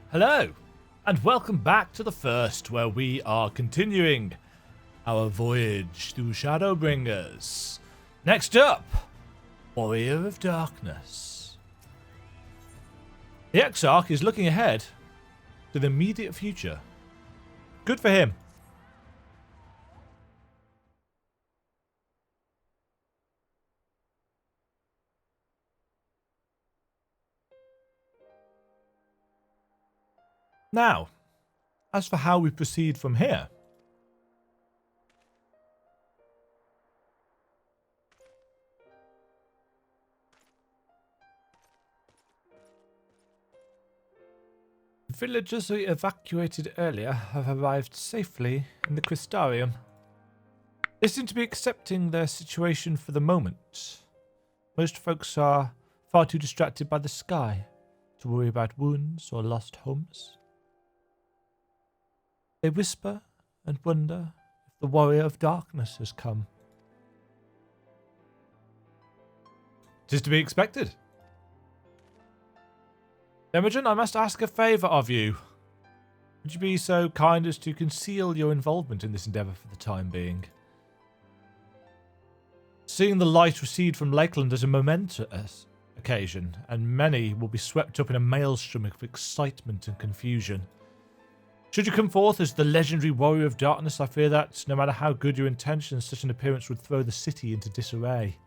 Hello, and welcome back to the first, where we are continuing our voyage through Shadowbringers. Next up, Warrior of Darkness. The Exarch is looking ahead to the immediate future. Good for him. Now, as for how we proceed from here. The villagers we evacuated earlier have arrived safely in the Crystarium. They seem to be accepting their situation for the moment. Most folks are far too distracted by the sky to worry about wounds or lost homes. They whisper and wonder if the Warrior of Darkness has come. 'Tis to be expected. Demajen, I must ask a favour of you. Would you be so kind as to conceal your involvement in this endeavour for the time being? Seeing the light recede from Lakeland is a momentous occasion, and many will be swept up in a maelstrom of excitement and confusion. Should you come forth as the legendary Warrior of Darkness, I fear that, no matter how good your intentions, such an appearance would throw the city into disarray.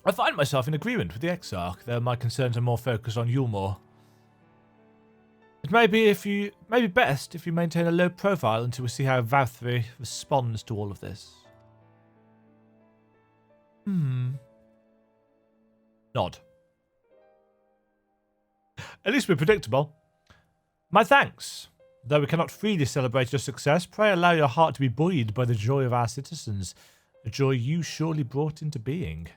I find myself in agreement with the Exarch, though my concerns are more focused on Yulmore. It may be best if you maintain a low profile until we see how Valkyrie responds to all of this. Nod. At least we're predictable. My thanks. Though we cannot freely celebrate your success, pray allow your heart to be buoyed by the joy of our citizens, a joy you surely brought into being.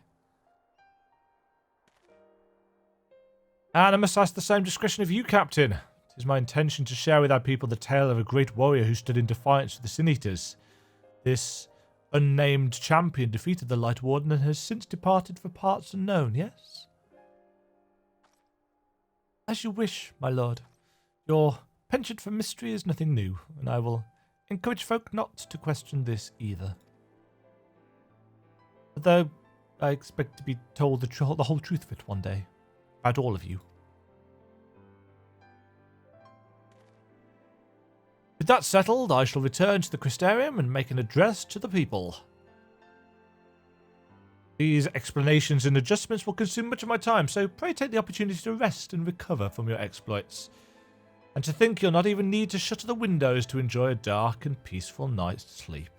And I must ask the same discretion of you, Captain. It is my intention to share with our people the tale of a great warrior who stood in defiance of the Sin Eaters. This unnamed champion defeated the Light Warden and has since departed for parts unknown, yes? As you wish, my lord. Your penchant for mystery is nothing new, and I will encourage folk not to question this either. Although I expect to be told the whole truth of it one day, about all of you. With that settled, I shall return to the Crystarium and make an address to the people. These explanations and adjustments will consume much of my time, so pray take the opportunity to rest and recover from your exploits. And to think you'll not even need to shutter the windows to enjoy a dark and peaceful night's sleep.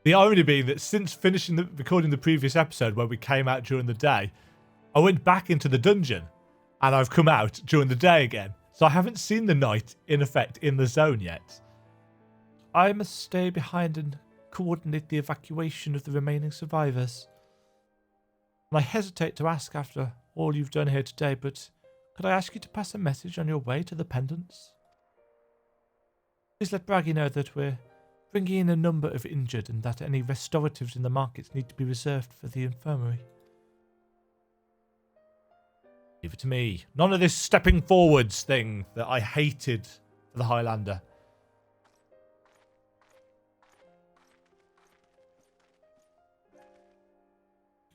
The irony being that since recording the previous episode where we came out during the day, I went back into the dungeon and I've come out during the day again. So I haven't seen the night in effect in the zone yet. I must stay behind and coordinate the evacuation of the remaining survivors. And I hesitate to ask after all you've done here today, but could I ask you to pass a message on your way to the pendants? Please let Braggy know that we're bringing in a number of injured and that any restoratives in the markets need to be reserved for the infirmary. Leave it to me. None of this stepping forwards thing that I hated for the Highlander.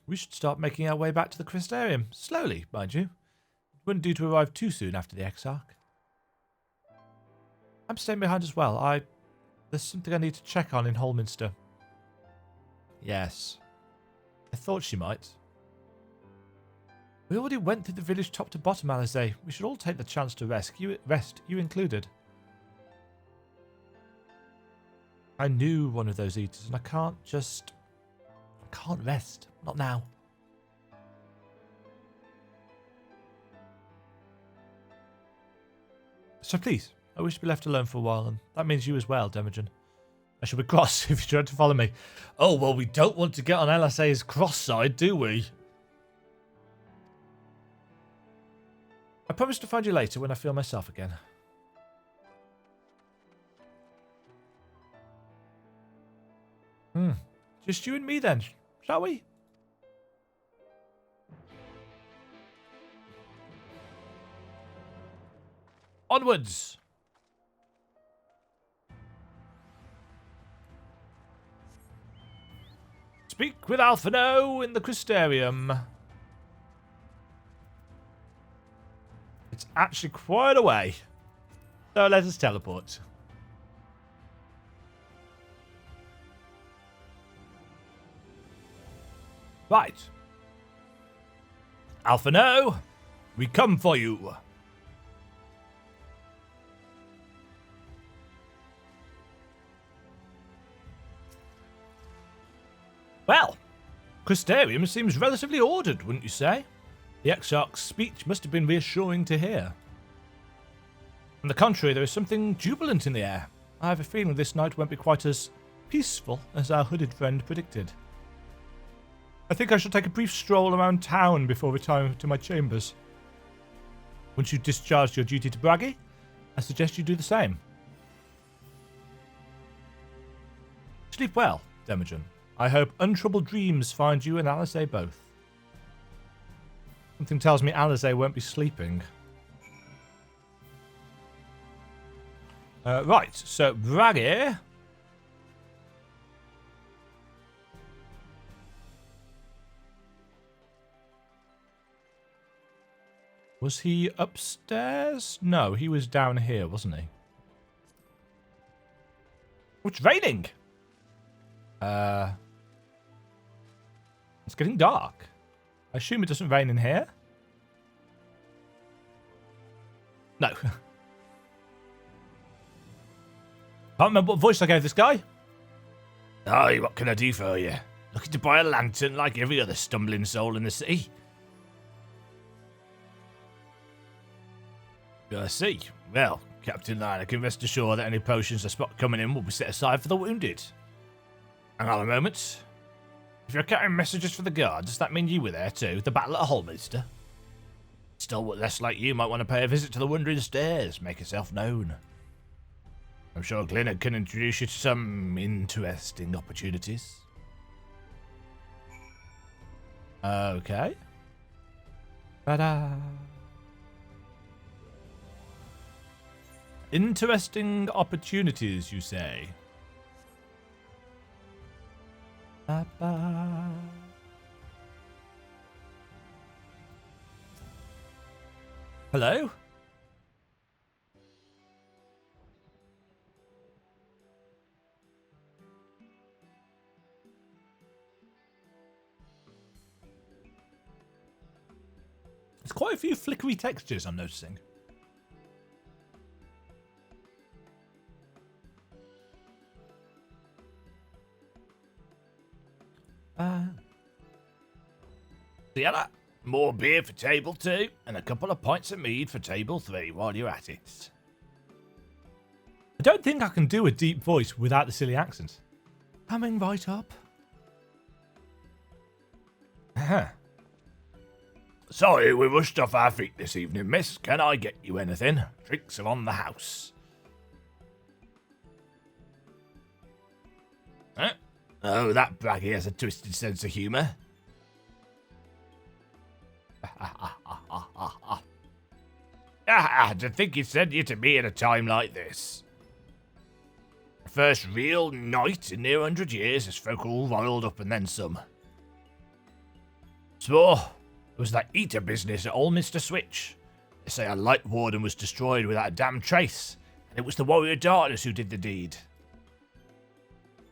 We should start making our way back to the Crystarium. Slowly, mind you. It wouldn't do to arrive too soon after the Exarch. I'm staying behind as well. There's something I need to check on in Holminster. Yes. I thought she might. We already went through the village top to bottom, Alize. We should all take the chance to rest, you included. I knew one of those eaters, and I can't rest. Not now. So please, I wish to be left alone for a while, and that means you as well, Demajen. I shall be cross if you try to follow me. Oh, well, we don't want to get on LSA's cross side, do we? I promise to find you later when I feel myself again. Just you and me then, shall we? Onwards! Speak with Alphino in the Crystarium. It's actually quite a way. So let us teleport. Right. Alphino, we come for you. Well, Crystarium seems relatively ordered, wouldn't you say? The Exarch's speech must have been reassuring to hear. On the contrary, there is something jubilant in the air. I have a feeling this night won't be quite as peaceful as our hooded friend predicted. I think I shall take a brief stroll around town before retiring to my chambers. Once you've discharged your duty to Bragi, I suggest you do the same. Sleep well, Demajen. I hope untroubled dreams find you and Alisaie both. Something tells me Alisaie won't be sleeping. Right, so Bragi. Was he upstairs? No, he was down here, wasn't he? Oh, it's raining! It's getting dark. I assume it doesn't rain in here? No. Can't remember what voice I gave this guy. Aye, what can I do for you? Looking to buy a lantern like every other stumbling soul in the city? I see. Well, Captain Liner can rest assured that any potions I spot coming in will be set aside for the wounded. Hang on a moment. If you're carrying messages for the guard, does that mean you were there too? The battle at Holminster? Still, less like you might want to pay a visit to the Wandering Stairs. Make yourself known. I'm sure Glenna can introduce you to some interesting opportunities. Okay. Ta-da! Interesting opportunities, you say? Ba-ba. Hello? There's quite a few flickery textures I'm noticing. Sienna, more beer for table 2 and a couple of pints of mead for table 3 while you're at it. I don't think I can do a deep voice without the silly accent. Coming right up. Sorry, we rushed off our feet this evening, miss. Can I get you anything? Drinks are on the house. Huh? Oh, that Bragi has a twisted sense of humour. To think he'd send you to me at a time like this. The first real night in near 100 years as folk all riled up and then some. So, it was that eater business at old Mr. Switch. They say a light warden was destroyed without a damn trace, and it was the warrior darkness who did the deed.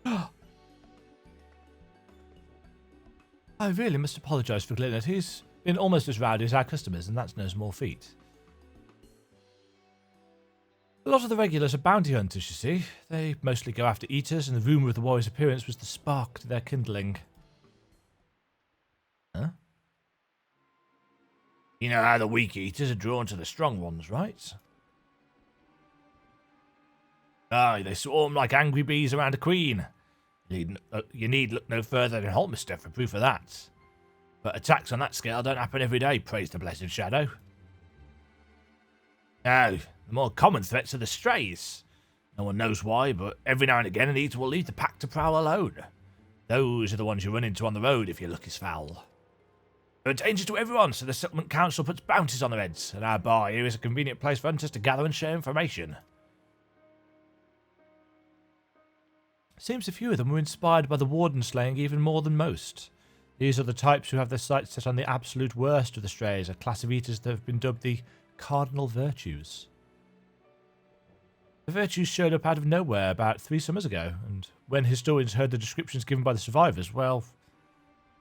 I really must apologise for Glennet. He's been almost as rowdy as our customers, and that's no small feat. A lot of the regulars are bounty hunters, you see. They mostly go after eaters, and the rumour of the warrior's appearance was the spark to their kindling. Huh? You know how the weak eaters are drawn to the strong ones, right? Aye, they swarm like angry bees around a queen. You need look no further than Holminster for proof of that. But attacks on that scale don't happen every day, praise the blessed Shadow. Now, the more common threats are the strays. No one knows why, but every now and again an eater will leave the pack to prowl alone. Those are the ones you run into on the road if your luck is foul. They're a danger to everyone, so the settlement council puts bounties on their heads, and our bar here is a convenient place for hunters to gather and share information. Seems a few of them were inspired by the warden slaying even more than most. These are the types who have their sights set on the absolute worst of the strays, a class of eaters that have been dubbed the cardinal virtues. The virtues showed up out of nowhere about 3 summers ago, and when historians heard the descriptions given by the survivors, well,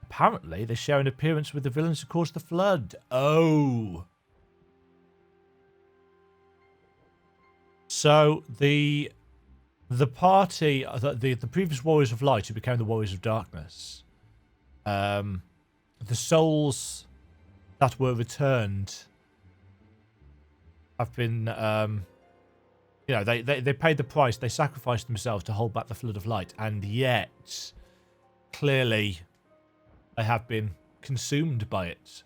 apparently they share an appearance with the villains who caused the flood. Oh. So the party, the previous Warriors of Light who became the Warriors of Darkness, the souls that were returned have been, they paid the price. They sacrificed themselves to hold back the flood of light, and yet, clearly, they have been consumed by it.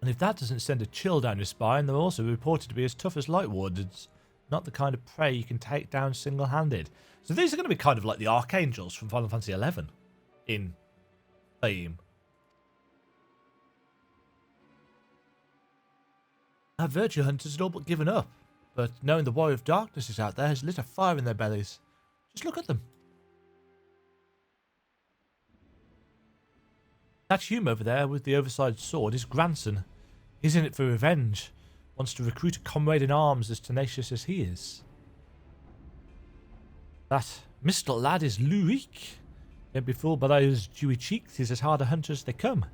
And if that doesn't send a chill down your spine, they're also reported to be as tough as light wardens. Not the kind of prey you can take down single-handed. So these are going to be kind of like the archangels from Final Fantasy XI in theme. Our virtue hunters had all but given up, but knowing the Warrior of Darkness is out there has lit a fire in their bellies. Just look at them. That Hume over there with the oversized sword is grandson. He's in it for revenge. Wants to recruit a comrade in arms as tenacious as he is. That Mistle lad is Lurik. Don't be fooled by those dewy cheeks. He's as hard a hunter as they come.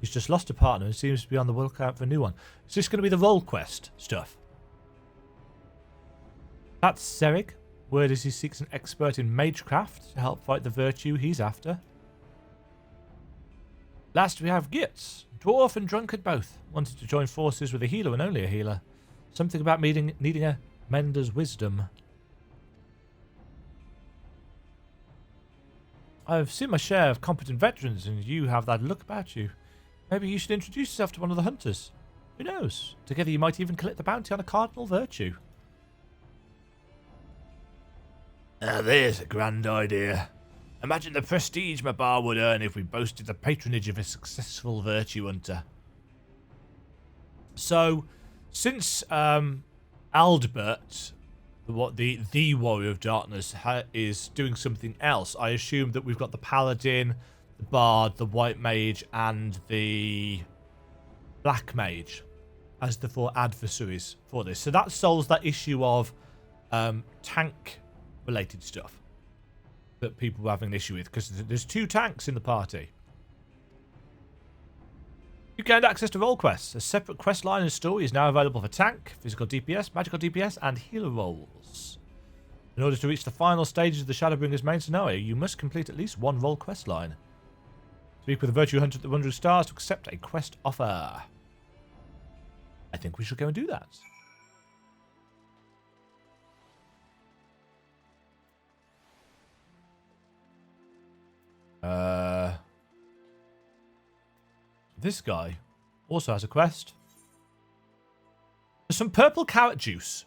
He's just lost a partner and seems to be on the lookout for a new one. Is this going to be the role quest stuff? That's Serig. Word is he seeks an expert in magecraft to help fight the virtue he's after. Last we have Gitz, dwarf and drunkard both. Wanted to join forces with a healer and only a healer. Something about needing a mender's wisdom. I've seen my share of competent veterans, and you have that look about you. Maybe you should introduce yourself to one of the hunters. Who knows? Together you might even collect the bounty on a cardinal virtue. Now there's a grand idea. Imagine the prestige my bar would earn if we boasted the patronage of a successful virtue hunter. So, since Aldbert, the Warrior of Darkness, is doing something else, I assume that we've got the Paladin, the Bard, the White Mage, and the Black Mage as the 4 adversaries for this. So that solves that issue of tank-related stuff that people were having an issue with, because there's 2 tanks in the party. You gained access to role quests. A separate quest line and story is now available for tank, physical DPS, magical DPS, and healer roles. In order to reach the final stages of the Shadowbringers main scenario, you must complete at least 1 role quest line. Speak with the Virtue Hunter at the 100 stars to accept a quest offer. I think we should go and do that. This guy also has a quest. There's some purple carrot juice.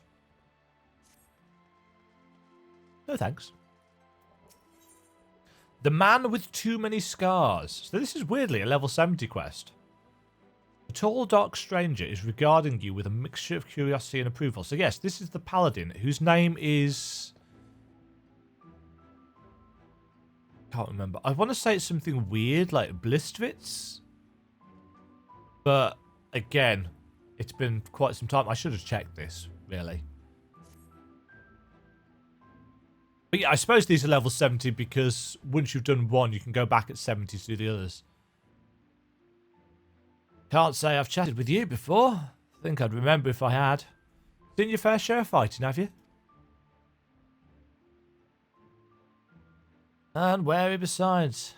No thanks. The man with too many scars. So this is weirdly a level 70 quest. The tall dark stranger is regarding you with a mixture of curiosity and approval. So yes, this is the paladin whose name is... can't remember. I want to say it's something weird like Blistvitz. But again, it's been quite some time. I should have checked this, really. But yeah, I suppose these are level 70 because once you've done one, you can go back at 70 to do the others. Can't say I've chatted with you before. Think I'd remember if I had. Seen your fair share of fighting, have you? And wary besides.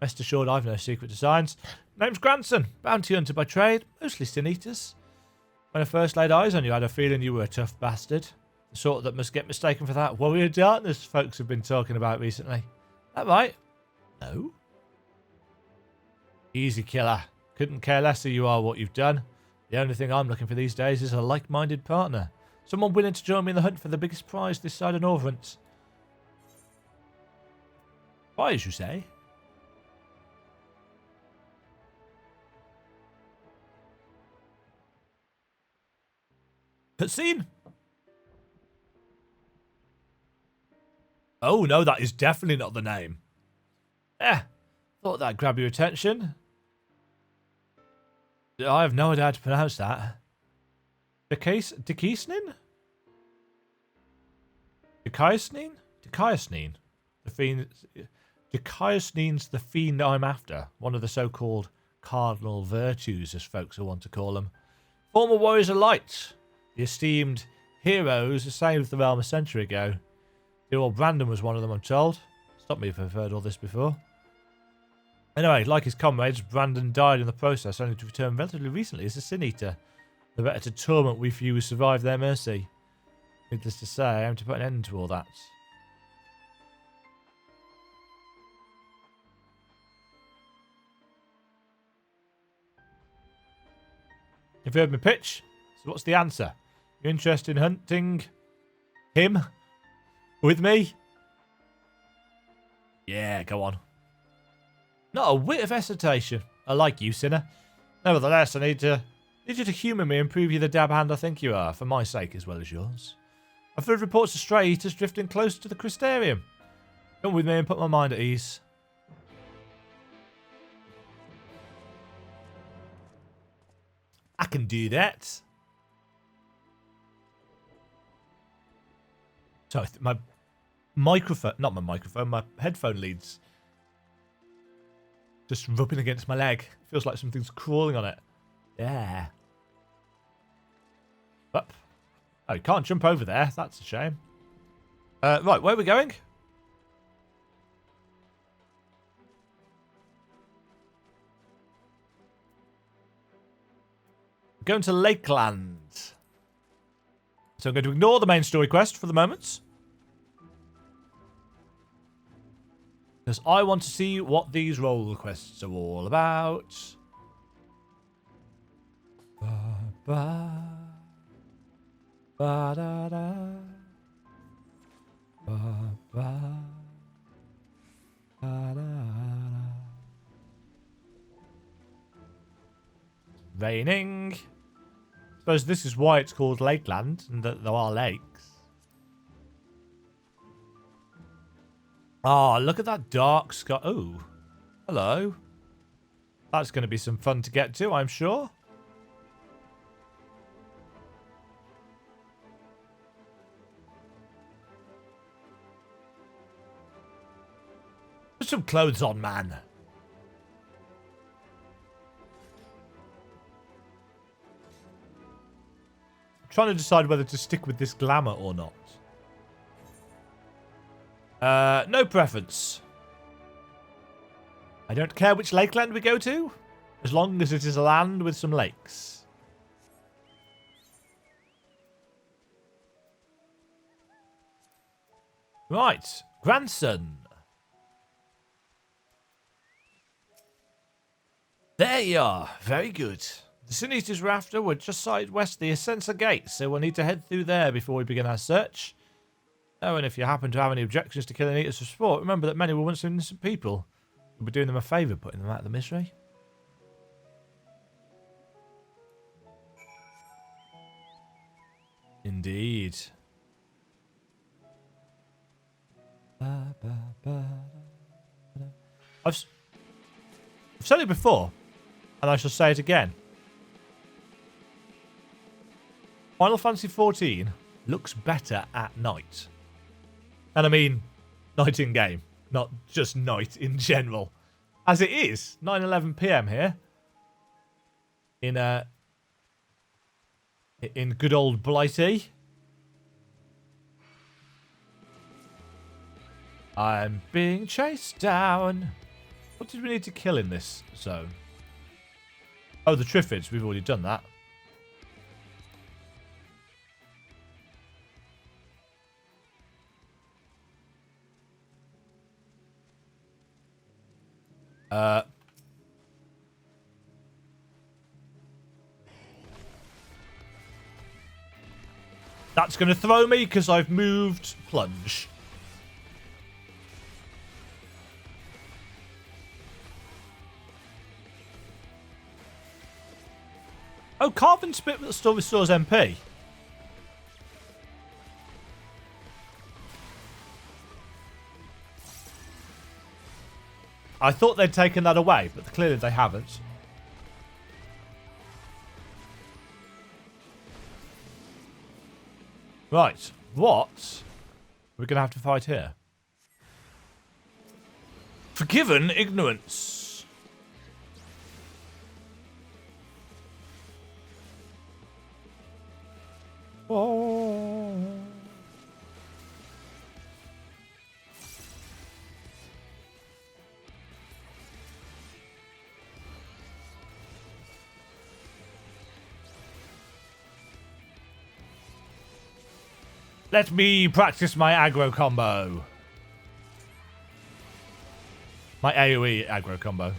Rest assured I've no secret designs. Name's Grandson, bounty hunter by trade, mostly sin eaters. When I first laid eyes on you, I had a feeling you were a tough bastard. The sort that must get mistaken for that Warrior of Darkness folks have been talking about recently. That right? No? Easy, killer. Couldn't care less who you are, what you've done. The only thing I'm looking for these days is a like-minded partner. Someone willing to join me in the hunt for the biggest prize this side of Northront. Why, as you say? Cutscene? Oh no, that is definitely not the name. Thought that'd grab your attention. I have no idea how to pronounce that. Dikisnin? Dikisnin? Dikisnin. The fiend. Dikisnin's the fiend I'm after. One of the so-called cardinal virtues, as folks will want to call them. Former warriors of light. The esteemed heroes who saved the realm a century ago. Dear old Brandon was one of them, I'm told. Stop me if I've heard all this before. Anyway, like his comrades, Brandon died in the process, only to return relatively recently as a Sin Eater. The better to torment we few who survived their mercy. Needless to say, I aim to put an end to all that. You've heard me pitch, so what's the answer? You interested in hunting him with me? Yeah, go on. Not a whit of hesitation. I like you, sinner. Nevertheless, I need you to humour me and prove you the dab hand I think you are, for my sake as well as yours. I've heard reports of stray eaters drifting close to the Crystarium. Come with me and put my mind at ease. I can do that. Sorry, my microphone, not my microphone, my headphone leads. Just rubbing against my leg. Feels like something's crawling on it. Yeah. Up. Oh, you can't jump over there. That's a shame. Right, where are we going? We're going to Lakeland. So I'm going to ignore the main story quest for the moment. Because I want to see what these role quests are all about. Ba, ba, ba, da, da. Ba, ba, ba, da, da. Raining. Suppose this is why it's called Lakeland, and that there are lakes. Oh, look at that dark sky. Oh, hello. That's going to be some fun to get to, I'm sure. Put some clothes on, man. I'm trying to decide whether to stick with this glamour or not. No preference. I don't care which lakeland we go to, as long as it is a land with some lakes. Right, grandson. There you are. Very good. The Sin Eaters we're after were just side west of the Ascensa Gate, so we'll need to head through there before we begin our search. Oh, and if you happen to have any objections to killing eaters for sport, remember that many were once innocent people. We'll be doing them a favour putting them out of the misery. Indeed. I've said it before, and I shall say it again. Final Fantasy XIV looks better at night. And I mean night in game, not just night in general. As it is 9:11 PM here in good old Blighty. I'm being chased down. What did we need to kill in this zone? Oh, the Triffids. We've already done that. That's going to throw me because I've moved plunge. Oh, Carven Spit still restores MP. I thought they'd taken that away, but clearly they haven't. Right, what we're going to have to fight here? Forgiven ignorance. Oh. Let me practice my aggro combo. My AoE aggro combo.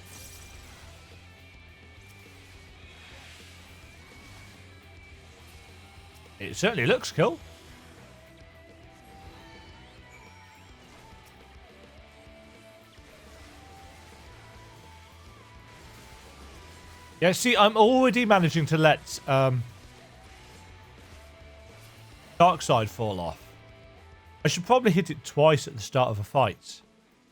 It certainly looks cool. Yeah, see, I'm already managing to let Dark Side fall off. I should probably hit it twice at the start of a fight.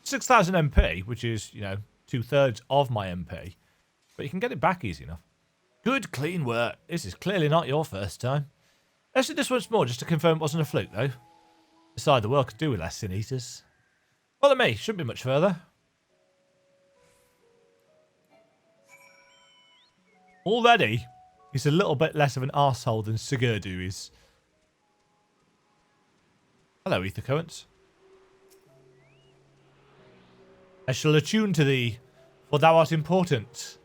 6,000 MP, which is, you know, 2/3 of my MP. But you can get it back easy enough. Good, clean work. This is clearly not your first time. Let's do this once more, just to confirm it wasn't a fluke, though. Besides, the world could do with less Sin Eaters. Follow me. Shouldn't be much further. Already, he's a little bit less of an arsehole than Sigurdur is. Hello, Ether Currents. I shall attune to thee, for thou art important.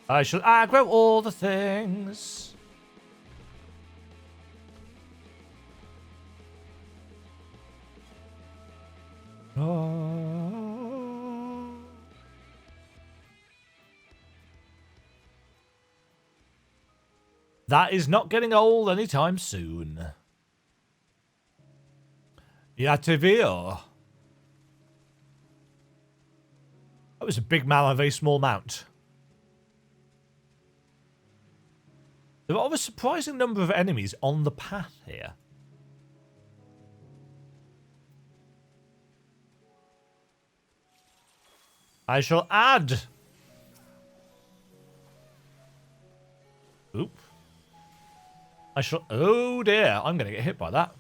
I shall aggro all the things. Oh. That is not getting old anytime soon. Yativir. That was a big man on a very small mount. There are a surprising number of enemies on the path here. I shall add. Oop. I shall... Oh dear, I'm going to get hit by that.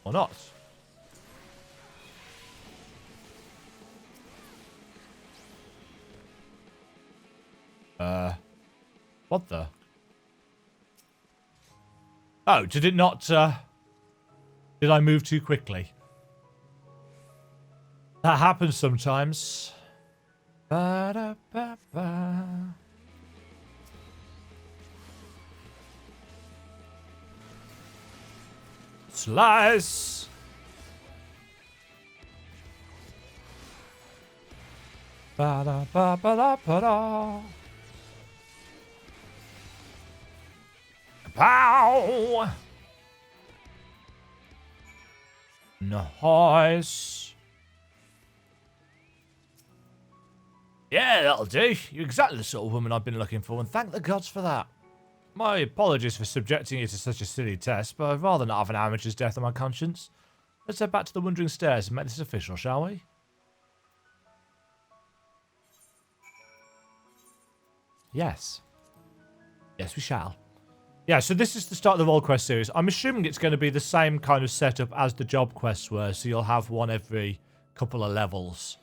Or not. What the? Oh, did it not, did I move too quickly? That happens sometimes. Ba-da-ba-ba. Slice. Ba-da-ba-ba-da-ba-da. Pow! Nice. Yeah, that'll do. You're exactly the sort of woman I've been looking for, and thank the gods for that. My apologies for subjecting you to such a silly test, but I'd rather not have an amateur's death on my conscience. Let's head back to the Wandering Stairs and make this official, shall we? Yes. Yes, we shall. Yeah, so this is the start of the Role Quest series. I'm assuming it's going to be the same kind of setup as the job quests were, so you'll have one every couple of levels.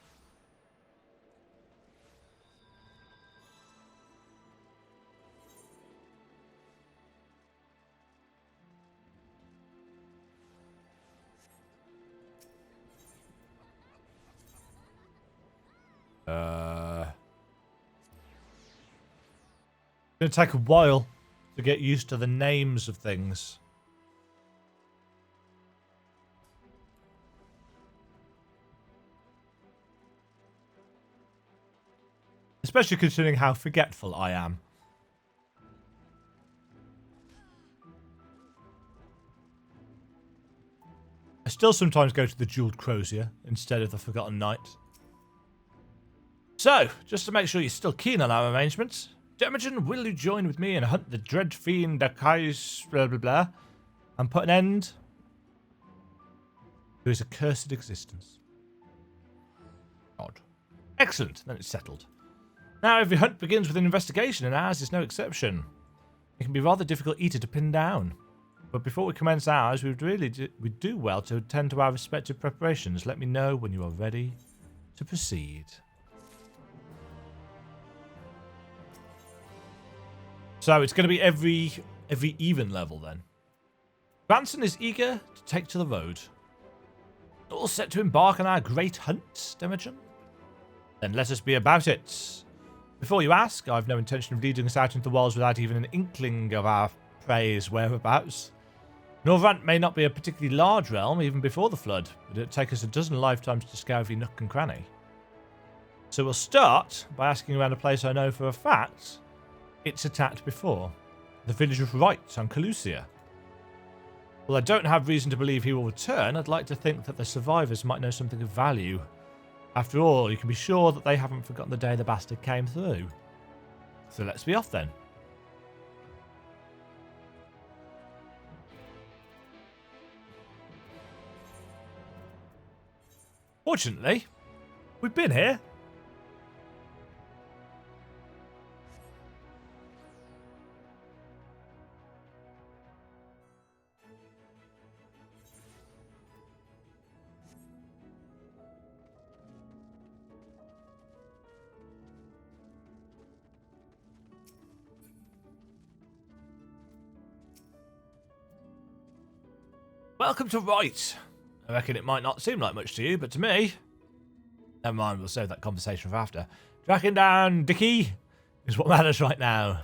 It's going to take a while to get used to the names of things. Especially considering how forgetful I am. still sometimes go to the Jeweled Crozier instead of the Forgotten Knight. So, just to make sure you're still keen on our arrangements, Demajen, will you join with me and hunt the dread fiend Akai's blah blah blah, and put an end to his accursed existence? Odd. Excellent, then it's settled. Now every hunt begins with an investigation, and ours is no exception. It can be rather difficult either to pin down. But before we commence ours, we'd do well to attend to our respective preparations. Let me know when you are ready to proceed. So it's going to be every even level then. Branson is eager to take to the road. All set to embark on our great hunt, Demajen? Then let us be about it. Before you ask, I've no intention of leading us out into the wilds without even an inkling of our prey's whereabouts. Norvrant may not be a particularly large realm even before the flood, but it'd take us a dozen lifetimes to scour every nook and cranny. So we'll start by asking around a place I know for a fact it's attacked before. The village of Wright on Calusia. While I don't have reason to believe he will return, I'd like to think that the survivors might know something of value. After all, you can be sure that they haven't forgotten the day the bastard came through. So let's be off then. Fortunately, we've been here. Welcome to Wright. I reckon it might not seem like much to you, but to me... Never mind, we'll save that conversation for after. Tracking down Dickie is what matters right now.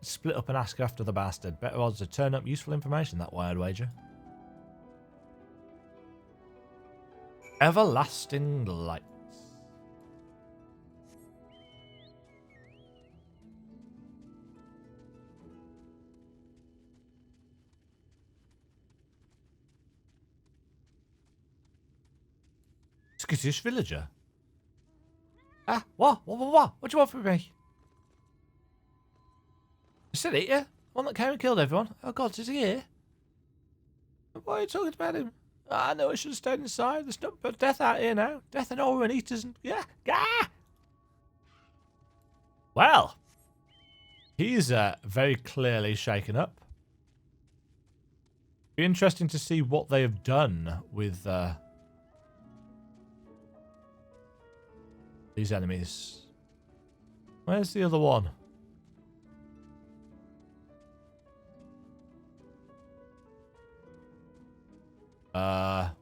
Split up and ask after the bastard. Better odds to turn up useful information that way, I'd wager. Everlasting Lights. Skittish villager. Ah, what? What do you want from me? Still here? One that came and killed everyone? Oh God, is he here? Why are you talking about him? I know I should have stayed inside. There's nothing but death out here now. Death and horror and eaters and... Yeah. Well. He's very clearly shaken up. Be interesting to see what they have done with... these enemies. Where's the other one? Ah!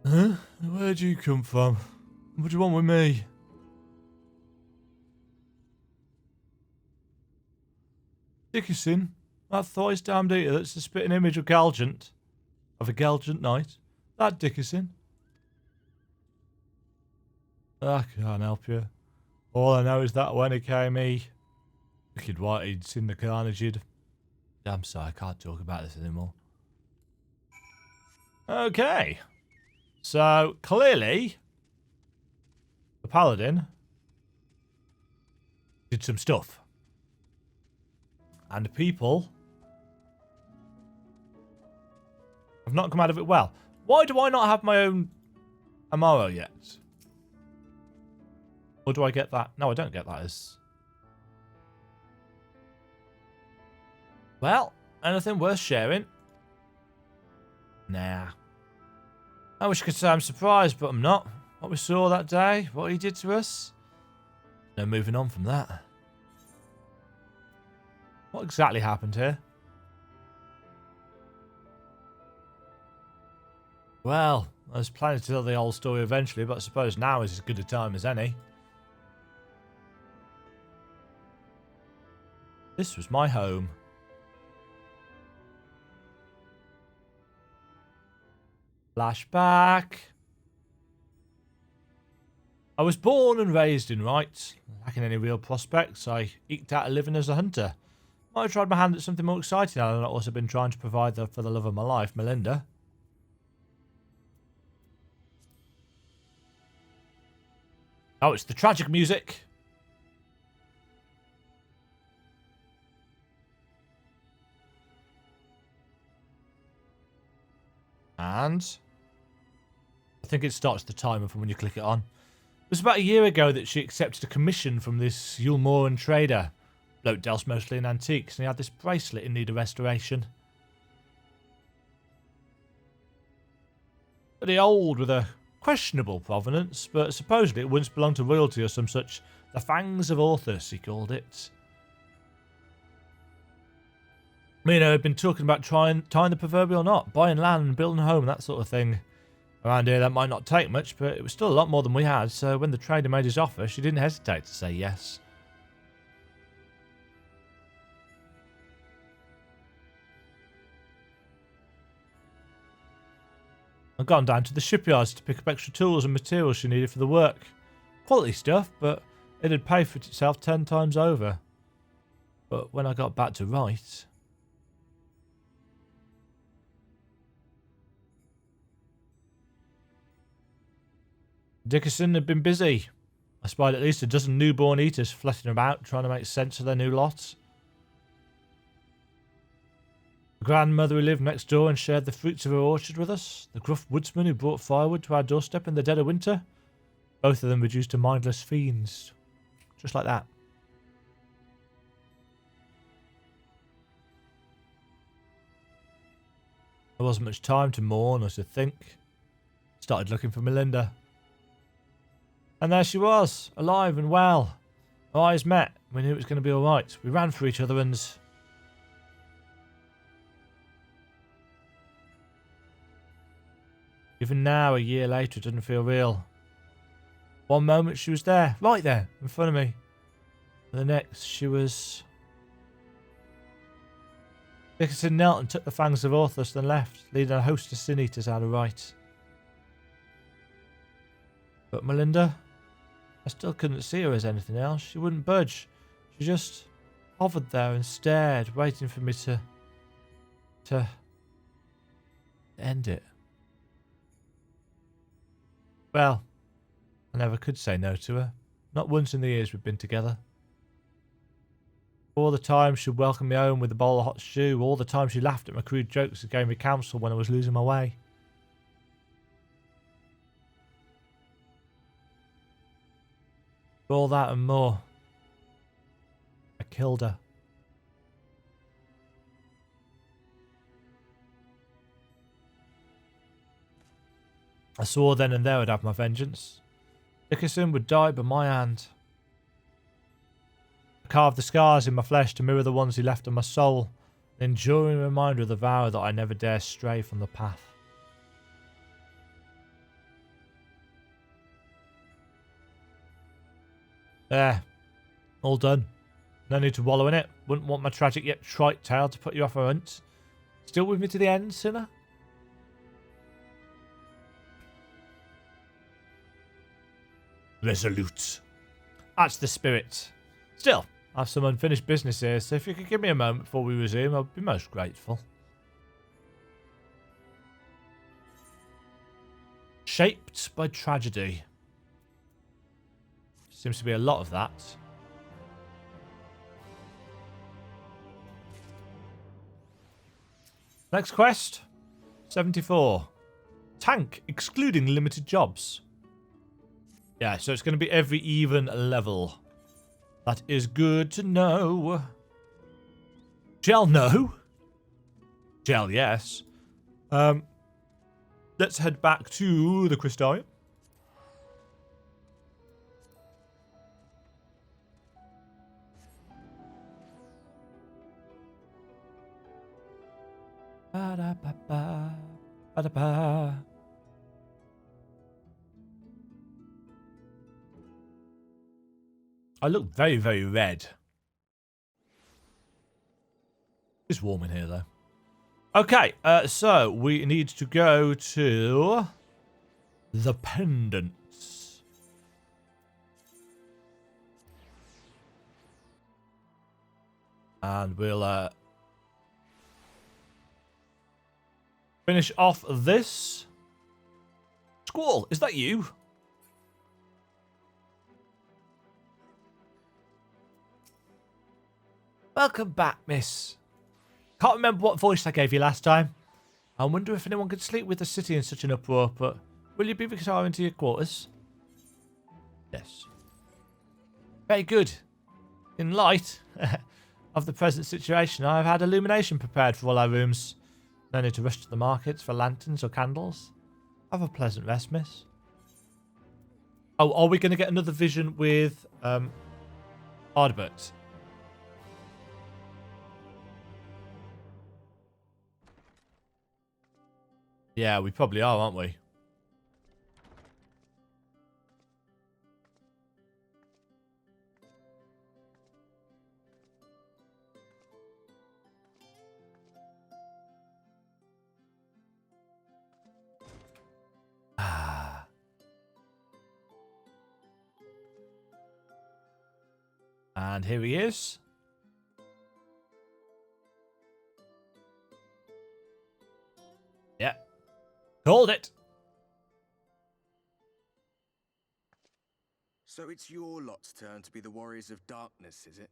Huh? Where'd you come from? What do you want with me? Dickinson, that thrice damned eater that's the spitting image of Galgant. Of a Galgant knight. That Dickinson. I can't help you. All I know is that when he came, wicked white, he'd seen the carnage he'd... I'm sorry, I can't talk about this anymore. Okay. So, clearly, the Paladin did some stuff. And people have not come out of it well. Why do I not have my own Amaro yet? Or do I get that? No, I don't get that as... Well, anything worth sharing? Nah. I wish I could say I'm surprised, but I'm not. What we saw that day, what he did to us. No moving on from that. What exactly happened here? Well, I was planning to tell the whole story eventually, but I suppose now is as good a time as any. This was my home. Flashback. I was born and raised in Wright. Lacking any real prospects, I eked out a living as a hunter. Might have tried my hand at something more exciting had I not also been trying to provide for the love of my life, Melinda. Oh, it's the tragic music. And I think it starts the timer from when you click it on. It was about a year ago that she accepted a commission from this Yulmoran trader. Bloke deals mostly in antiques, and he had this bracelet in need of restoration. Pretty old with a questionable provenance, but supposedly it once belonged to royalty or some such. The Fangs of Orthus, he called it. Me and her had been talking about tying the proverbial knot, buying land and building a home, that sort of thing. Around here that might not take much, but it was still a lot more than we had, so when the trader made his offer, she didn't hesitate to say yes. I'd gone down to the shipyards to pick up extra tools and materials she needed for the work. Quality stuff, but it'd pay for itself 10 times over. But when I got back to Wright... Dickerson had been busy. I spied at least a dozen newborn eaters flitting about, trying to make sense of their new lot. The grandmother who lived next door and shared the fruits of her orchard with us. The gruff woodsman who brought firewood to our doorstep in the dead of winter. Both of them reduced to mindless fiends. Just like that. There wasn't much time to mourn or to think. Started looking for Melinda. And there she was, alive and well. Our eyes met. We knew it was going to be alright. We ran for each other and... Even now, a year later, it doesn't feel real. One moment she was there, right there, in front of me. And the next, she was... Dickerson knelt and took the Fangs of Orthus, then left, leading a host of sin eaters out of Wright. But Melinda... I still couldn't see her as anything else. She wouldn't budge. She just hovered there and stared, waiting for me to end it. Well, I never could say no to her. Not once in the years we've been together. All the time she'd welcome me home with a bowl of hot stew. All the time she laughed at my crude jokes and gave me counsel when I was losing my way. For all that and more, I killed her. I swore then and there I'd have my vengeance. Dickerson would die by my hand. I carved the scars in my flesh to mirror the ones he left on my soul, an enduring reminder of the vow that I never dare stray from the path. There. All done. No need to wallow in it. Wouldn't want my tragic yet trite tale to put you off a hunt. Still with me to the end, sinner? Resolute. That's the spirit. Still, I have some unfinished business here, so if you could give me a moment before we resume, I'd be most grateful. Shaped by tragedy. Seems to be a lot of that. Next quest. 74. Tank, excluding limited jobs. Yeah, so it's going to be every even level. That is good to know. Gel, no. Gel, yes. Let's head back to the Crystarium. Ba-da-ba-ba, ba-da-ba. I look very, very red. It's warm in here, though. Okay, so we need to go to the pendants. And we'll finish off this. Squall, is that you? Welcome back, miss. Can't remember what voice I gave you last time. I wonder if anyone could sleep with the city in such an uproar, but will you be retiring to your quarters? Yes. Very good. In light of the present situation, I've had illumination prepared for all our rooms. No need to rush to the markets for lanterns or candles. Have a pleasant rest, miss. Oh, are we going to get another vision with Ardbert? Yeah, we probably are, aren't we? And here he is. Yeah. Called it. So it's your lot's turn to be the warriors of darkness, is it?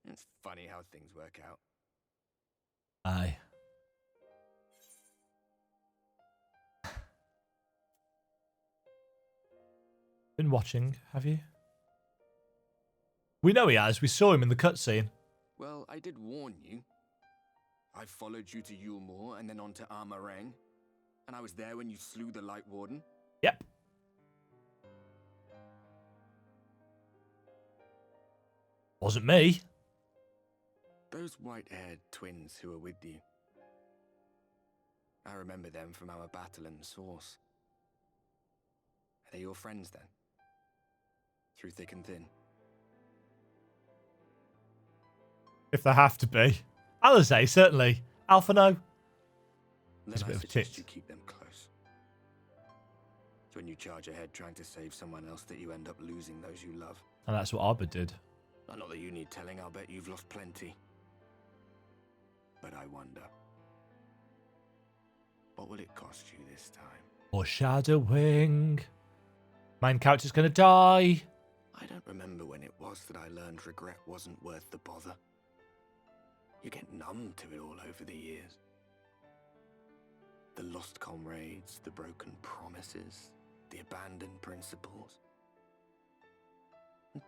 It's funny how things work out. Aye. Been watching, have you? We know he has. We saw him in the cutscene. Well, I did warn you. I followed you to Yulmore and then on to Armarang. And I was there when you slew the Light Warden. Yep. Wasn't me. Those white-haired twins who were with you. I remember them from our battle in the Source. Are they your friends then? Through thick and thin? If they have to be. Alizé, certainly. Alpha, no. Then It's a I bit of a suggest tit. you keep them close. It's when you charge ahead trying to save someone else that you end up losing those you love. And that's what Arbor did. Not that you need telling, I'll bet you've lost plenty. But I wonder, what will it cost you this time? Foreshadowing. Main character's gonna die. I don't remember when it was that I learned regret wasn't worth the bother. You get numb to it all over the years. The lost comrades, the broken promises, the abandoned principles.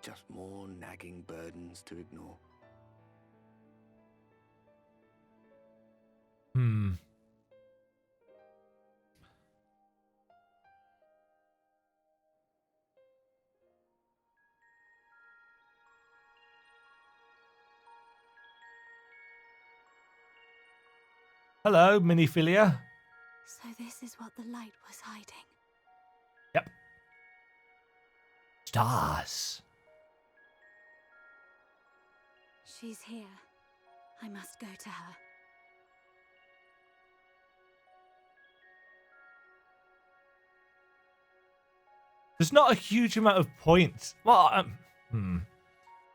Just more nagging burdens to ignore. Hello, Miniphilia. So this is what the light was hiding. Yep. Stars. She's here. I must go to her. There's not a huge amount of points. Well,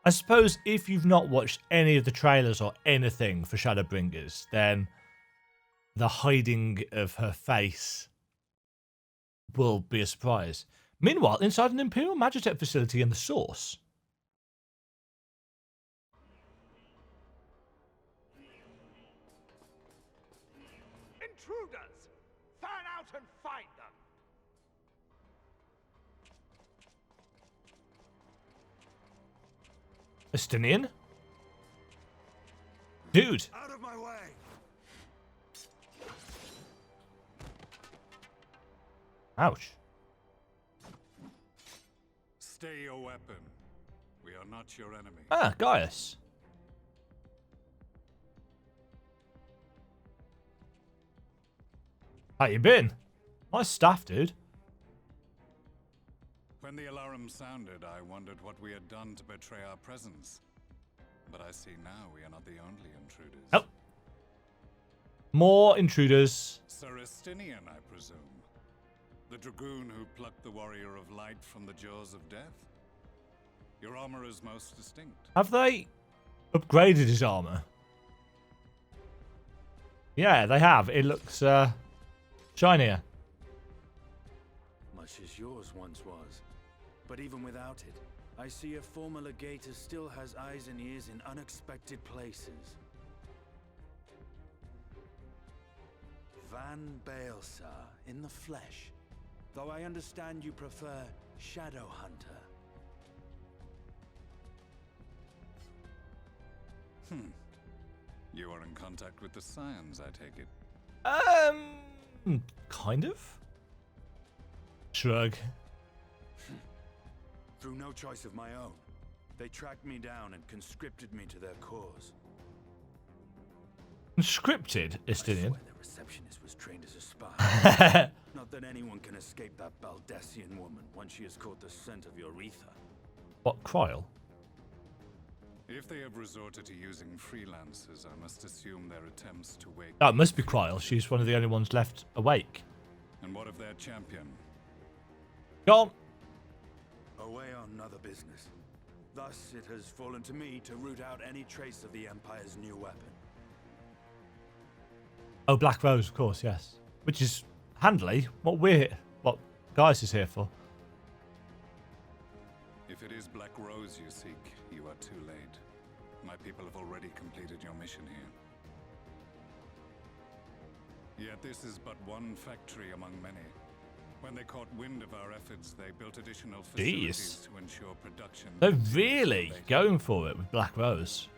I suppose if you've not watched any of the trailers or anything for Shadowbringers, then the hiding of her face will be a surprise. Meanwhile, inside an Imperial Magitech facility in the Source. Intruders! Fan out and find them! Estinian? Dude. Out of my way! Ouch. Stay your weapon. We are not your enemy. Ah, Gaius. How you been? Nice staff, dude. When the alarm sounded, I wondered what we had done to betray our presence. But I see now we are not the only intruders. Oh. More intruders. Saristinian, I presume. The dragoon who plucked the warrior of light from the jaws of death? Your armor is most distinct. Have they upgraded his armor? Yeah, they have. It looks shinier. Much as yours once was. But even without it, I see a former legator still has eyes and ears in unexpected places. Van Baelsar in the flesh. Though I understand you prefer Shadow Hunter. You are in contact with the Scions, I take it. Kind of. Shrug. Through no choice of my own, they tracked me down and conscripted me to their cause. Conscripted, I Estinian. swear the receptionist was trained as a spy. Not that anyone can escape that Baldessian woman once she has caught the scent of your ether. What, Kryl? If they have resorted to using freelancers, I must assume their attempts to wake... That must be Kryl. She's one of the only ones left awake. And what of their champion? Gone. Away on other business. Thus, it has fallen to me to root out any trace of the Empire's new weapon. Oh, Black Rose, of course, yes. Which is handily what Gaius is here for. If it is Black Rose you seek, you are too late. My people have already completed your mission here. Yet this is but one factory among many. When they caught wind of our efforts, they built additional facilities to ensure production. They're really going for it with Black Rose.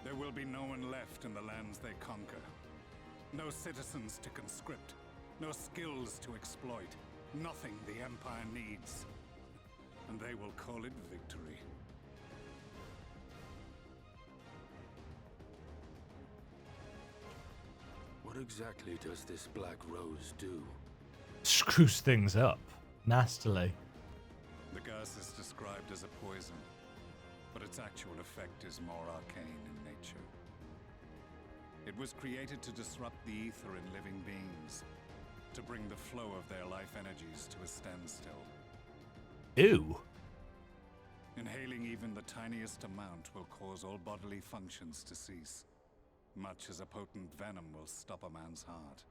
There will be no one left in the lands they conquer. No citizens to conscript. No skills to exploit. Nothing the Empire needs. And they will call it victory. What exactly does this Black Rose do? Screws things up. Nastily. The gas is described as a poison, but its actual effect is more arcane in nature. It was created to disrupt the ether in living beings, to bring the flow of their life energies to a standstill. Ew. Inhaling even the tiniest amount will cause all bodily functions to cease, much as a potent venom will stop a man's heart.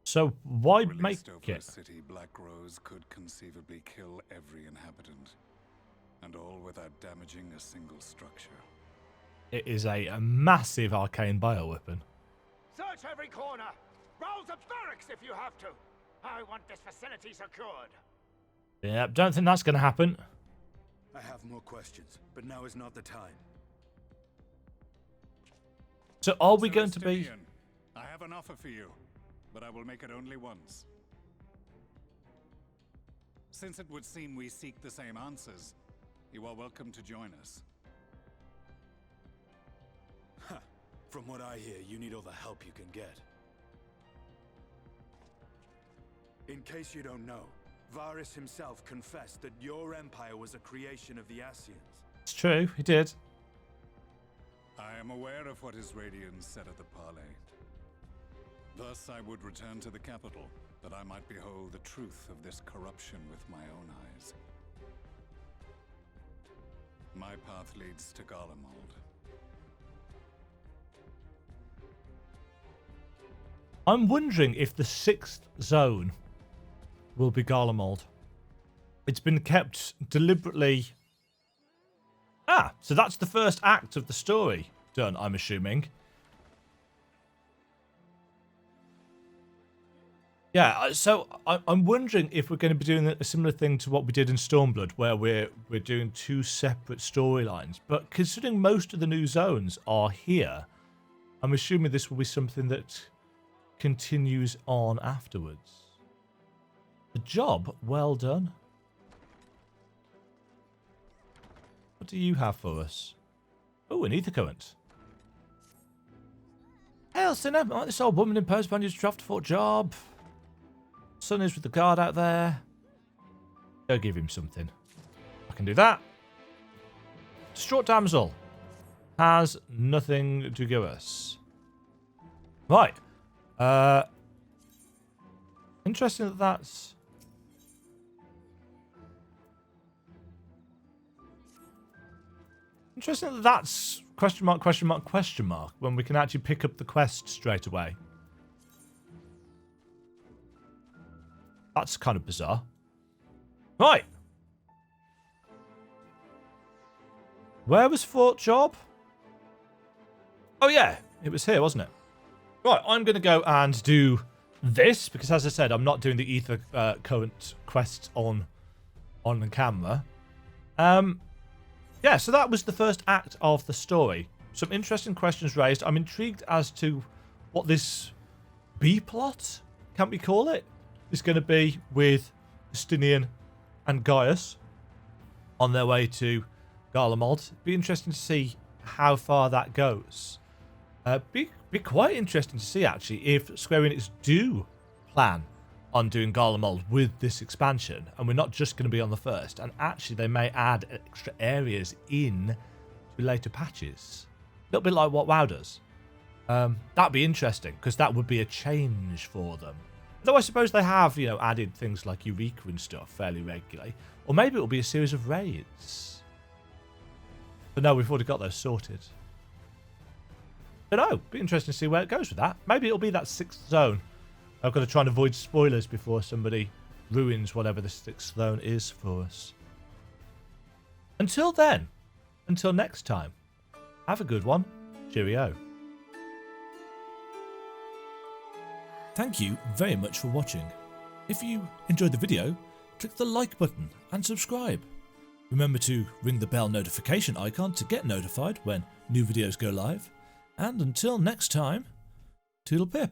So why Released make over a it? city, Black Rose could conceivably kill every inhabitant, and all without damaging a single structure. It is a massive arcane bioweapon. Search every corner! Rouse up barracks if you have to! I want this facility secured! Yeah, don't think that's going to happen. I have more questions, but now is not the time. So are we going to be... Celestinian, I have an offer for you, but I will make it only once. Since it would seem we seek the same answers, you are welcome to join us. From what I hear, you need all the help you can get. In case you don't know, Varys himself confessed that your empire was a creation of the Ascians. It's true, he did. I am aware of what his Radiance said at the parley. Thus I would return to the capital, that I might behold the truth of this corruption with my own eyes. My path leads to Garlemald. I'm wondering if the 6th zone will be Garlemald. It's been kept deliberately... so that's the first act of the story done, I'm assuming. Yeah, so I'm wondering if we're going to be doing a similar thing to what we did in Stormblood, where we're doing 2 separate storylines. But considering most of the new zones are here, I'm assuming this will be something that continues on afterwards. The job well done. What do you have for us? Oh, an ether current. Hail, sinner! Like this old woman imposed upon you to draft for a job. Son is with the guard out there. Go give him something. I can do that. Distraught damsel. has nothing to give us. Right. Interesting that that's... Interesting that that's question mark, question mark, question mark, when we can actually pick up the quest straight away. That's kind of bizarre. Right. Where was Fort Job? Oh yeah, it was here, wasn't it? Right, I'm going to go and do this, because as I said, I'm not doing the Ether current quest on the camera. Yeah, so that was the first act of the story. Some interesting questions raised. I'm intrigued as to what this B-plot, can't we call it, is going to be with Justinian and Gaius on their way to Garlemald. Be interesting to see how far that goes. Be quite interesting to see, actually, if Square Enix do plan on doing Garlemald with this expansion, and we're not just going to be on the first, and actually they may add extra areas in to later patches. A little bit like what WoW does. That'd be interesting, because that would be a change for them. Though I suppose they have, you know, added things like Eureka and stuff fairly regularly. Or maybe it'll be a series of raids. But no, we've already got those sorted. But no, be interesting to see where it goes with that. Maybe it'll be that 6th zone. I've got to try and avoid spoilers before somebody ruins whatever the 6th zone is for us. Until then, until next time, have a good one. Cheerio. Thank you very much for watching. If you enjoyed the video, click the like button and subscribe. Remember to ring the bell notification icon to get notified when new videos go live. And until next time, toodle pip.